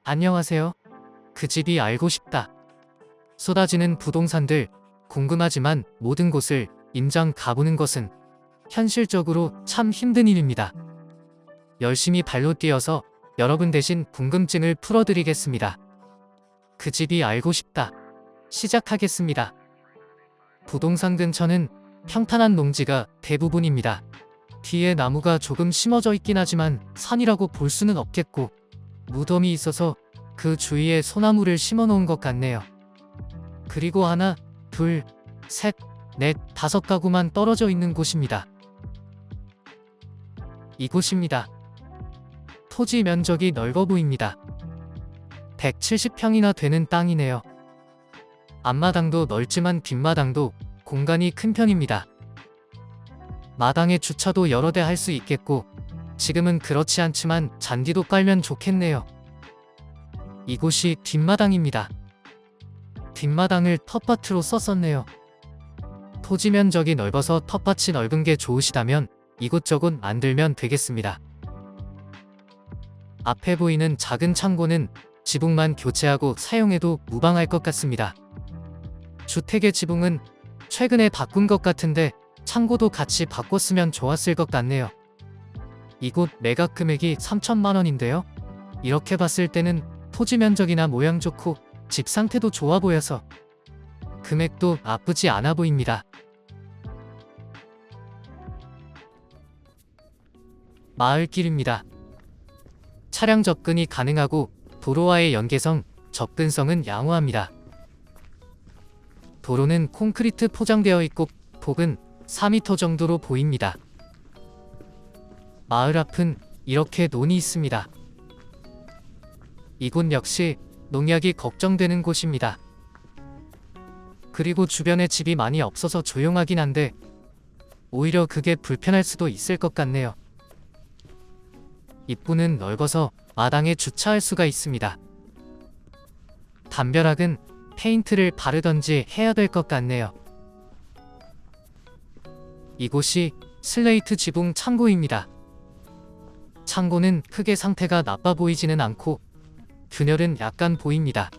안녕하세요. 그 집이 알고 싶다. 쏟아지는 부동산들, 궁금하지만 모든 곳을 임장 가보는 것은 현실적으로 참 힘든 일입니다. 열심히 발로 뛰어서 여러분 대신 궁금증을 풀어드리겠습니다. 그 집이 알고 싶다. 시작하겠습니다. 부동산 근처는 평탄한 농지가 대부분입니다. 뒤에 나무가 조금 심어져 있긴 하지만 산이라고 볼 수는 없겠고, 무덤이 있어서 그 주위에 소나무를 심어 놓은 것 같네요. 그리고 하나, 둘, 셋, 넷, 다섯 가구만 떨어져 있는 곳입니다. 이곳입니다. 토지 면적이 넓어 보입니다. 170평이나 되는 땅이네요. 앞마당도 넓지만 뒷마당도 공간이 큰 편입니다. 마당에 주차도 여러 대 할 수 있겠고, 지금은 그렇지 않지만 잔디도 깔면 좋겠네요. 이곳이 뒷마당입니다. 뒷마당을 텃밭으로 썼었네요. 토지 면적이 넓어서 텃밭이 넓은 게 좋으시다면 이곳저곳 만들면 되겠습니다. 앞에 보이는 작은 창고는 지붕만 교체하고 사용해도 무방할 것 같습니다. 주택의 지붕은 최근에 바꾼 것 같은데 창고도 같이 바꿨으면 좋았을 것 같네요. 이곳 매각 금액이 3천만 원인데요. 이렇게 봤을 때는 토지 면적이나 모양 좋고 집 상태도 좋아 보여서 금액도 나쁘지 않아 보입니다. 마을길입니다. 차량 접근이 가능하고 도로와의 연계성, 접근성은 양호합니다. 도로는 콘크리트 포장되어 있고 폭은 4m 정도로 보입니다. 마을 앞은 이렇게 논이 있습니다. 이곳 역시 농약이 걱정되는 곳입니다. 그리고 주변에 집이 많이 없어서 조용하긴 한데 오히려 그게 불편할 수도 있을 것 같네요. 입구는 넓어서 마당에 주차할 수가 있습니다. 담벼락은 페인트를 바르던지 해야 될 것 같네요. 이곳이 슬레이트 지붕 창고입니다. 창고는 크게 상태가 나빠 보이지는 않고 균열은 약간 보입니다.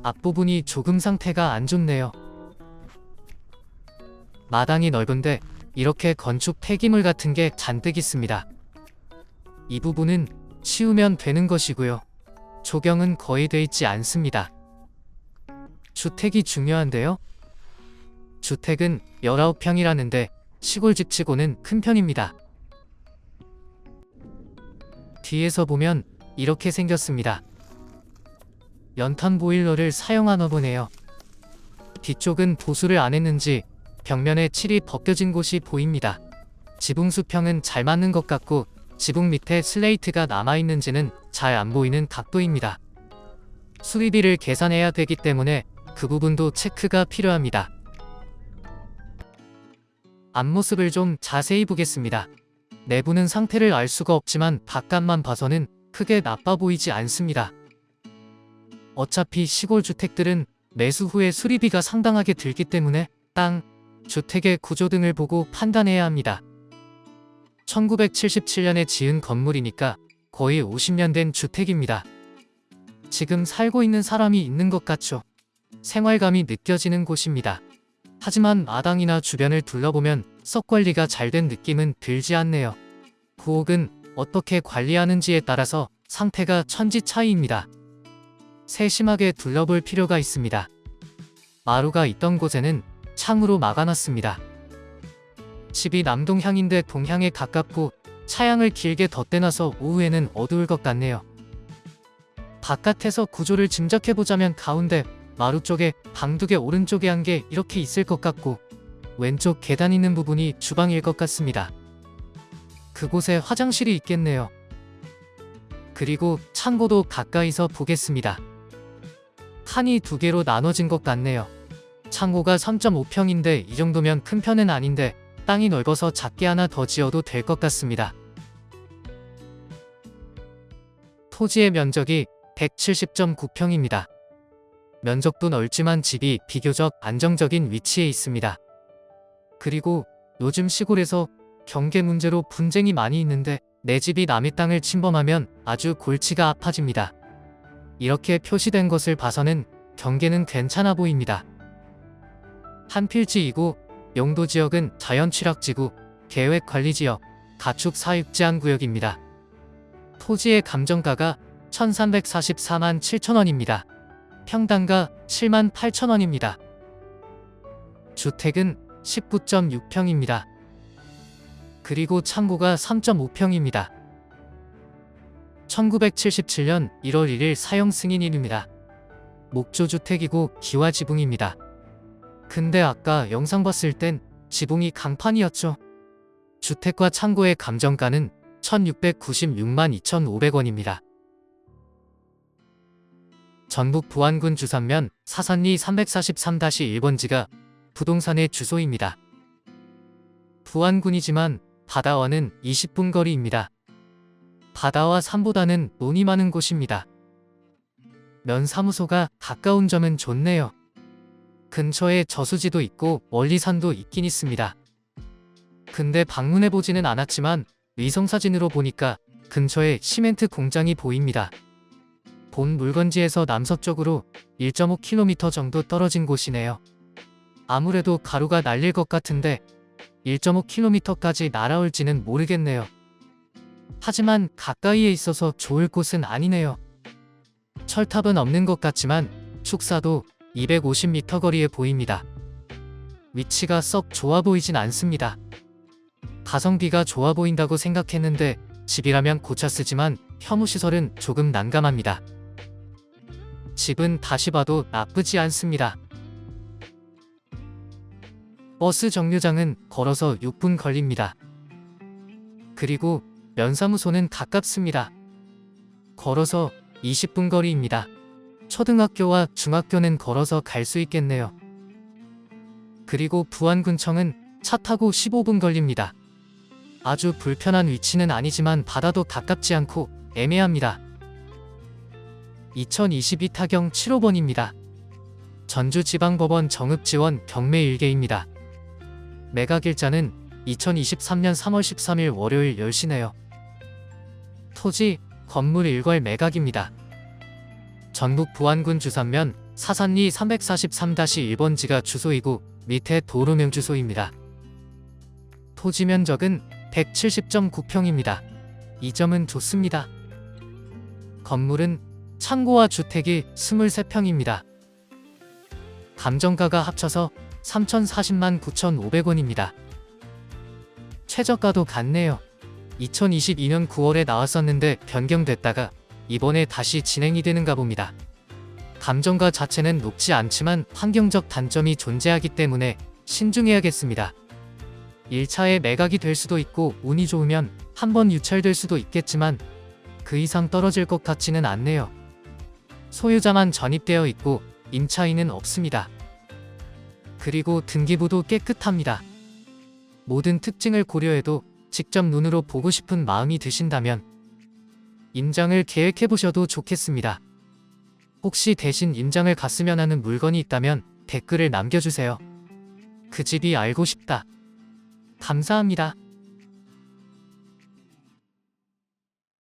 앞부분이 조금 상태가 안 좋네요. 마당이 넓은데 이렇게 건축 폐기물 같은 게 잔뜩 있습니다. 이 부분은 치우면 되는 것이고요. 조경은 거의 돼 있지 않습니다. 주택이 중요한데요. 주택은 19평이라는데 시골집치고는 큰 편입니다. 뒤에서 보면 이렇게 생겼습니다. 연탄 보일러를 사용하나 보네요. 뒤쪽은 보수를 안 했는지 벽면에 칠이 벗겨진 곳이 보입니다. 지붕 수평은 잘 맞는 것 같고 지붕 밑에 슬레이트가 남아있는지는 잘 안 보이는 각도입니다. 수리비를 계산해야 되기 때문에 그 부분도 체크가 필요합니다. 앞모습을 좀 자세히 보겠습니다. 내부는 상태를 알 수가 없지만 바깥만 봐서는 크게 나빠 보이지 않습니다. 어차피 시골 주택들은 매수 후에 수리비가 상당하게 들기 때문에 땅, 주택의 구조 등을 보고 판단해야 합니다. 1977년에 지은 건물이니까 거의 50년 된 주택입니다. 지금 살고 있는 사람이 있는 것 같죠? 생활감이 느껴지는 곳입니다. 하지만 마당이나 주변을 둘러보면 썩 관리가 잘 된 느낌은 들지 않네요. 부엌은 어떻게 관리하는지에 따라서 상태가 천지 차이입니다. 세심하게 둘러볼 필요가 있습니다. 마루가 있던 곳에는 창으로 막아놨습니다. 집이 남동향인데 동향에 가깝고 차양을 길게 덧대놔서 오후에는 어두울 것 같네요. 바깥에서 구조를 짐작해보자면 가운데 마루 쪽에 방 2개 오른쪽에 1개 이렇게 있을 것 같고 왼쪽 계단 있는 부분이 주방일 것 같습니다. 그곳에 화장실이 있겠네요. 그리고 창고도 가까이서 보겠습니다. 칸이 2개로 나눠진 것 같네요. 창고가 3.5평인데 이 정도면 큰 편은 아닌데 땅이 넓어서 작게 하나 더 지어도 될 것 같습니다. 토지의 면적이 170.9평입니다. 면적도 넓지만 집이 비교적 안정적인 위치에 있습니다. 그리고 요즘 시골에서 경계 문제로 분쟁이 많이 있는데 내 집이 남의 땅을 침범하면 아주 골치가 아파집니다. 이렇게 표시된 것을 봐서는 경계는 괜찮아 보입니다. 한필지이고 용도지역은 자연취락지구, 계획관리지역, 가축사육제한구역입니다. 토지의 감정가가 1344만 7천원입니다. 평당가 7만 8천원입니다. 주택은 19.6평입니다. 그리고 창고가 3.5평입니다. 1977년 1월 1일 사용 승인일입니다. 목조주택이고 기와지붕입니다. 근데 아까 영상 봤을 땐 지붕이 강판이었죠. 주택과 창고의 감정가는 1696만 2,500원입니다. 전북 부안군 주산면 사산리 343-1번지가 부동산의 주소입니다. 부안군이지만 바다와는 20분 거리입니다. 바다와 산보다는 논이 많은 곳입니다. 면사무소가 가까운 점은 좋네요. 근처에 저수지도 있고 멀리 산도 있긴 있습니다. 근데 방문해보지는 않았지만 위성사진으로 보니까 근처에 시멘트 공장이 보입니다. 본 물건지에서 남서쪽으로 1.5km 정도 떨어진 곳이네요. 아무래도 가루가 날릴 것 같은데 1.5km까지 날아올지는 모르겠네요. 하지만 가까이에 있어서 좋을 곳은 아니네요. 철탑은 없는 것 같지만 축사도 250m 거리에 보입니다. 위치가 썩 좋아 보이진 않습니다. 가성비가 좋아 보인다고 생각했는데 집이라면 고쳐 쓰지만 혐오시설은 조금 난감합니다. 집은 다시 봐도 나쁘지 않습니다. 버스 정류장은 걸어서 6분 걸립니다. 그리고 면사무소는 가깝습니다. 걸어서 20분 거리입니다. 초등학교와 중학교는 걸어서 갈 수 있겠네요. 그리고 부안군청은 차 타고 15분 걸립니다. 아주 불편한 위치는 아니지만 바다도 가깝지 않고 애매합니다. 2022 타경 7호번입니다. 전주지방법원 정읍지원 경매 일개입니다. 매각일자는 2023년 3월 13일 월요일 10시네요. 토지, 건물 일괄 매각입니다. 전북 부안군 주산면 사산리 343-1번지가 주소이고 밑에 도로명 주소입니다. 토지 면적은 170.9평입니다. 이 점은 좋습니다. 건물은 창고와 주택이 23평입니다. 감정가가 합쳐서 3,040만 9,500원입니다. 최저가도 같네요. 2022년 9월에 나왔었는데 변경됐다가 이번에 다시 진행이 되는가 봅니다. 감정가 자체는 높지 않지만 환경적 단점이 존재하기 때문에 신중해야겠습니다. 1차에 매각이 될 수도 있고 운이 좋으면 한번 유찰될 수도 있겠지만 그 이상 떨어질 것 같지는 않네요. 소유자만 전입되어 있고 임차인은 없습니다. 그리고 등기부도 깨끗합니다. 모든 특징을 고려해도 직접 눈으로 보고 싶은 마음이 드신다면 임장을 계획해보셔도 좋겠습니다. 혹시 대신 임장을 갔으면 하는 물건이 있다면 댓글을 남겨주세요. 그 집이 알고 싶다. 감사합니다.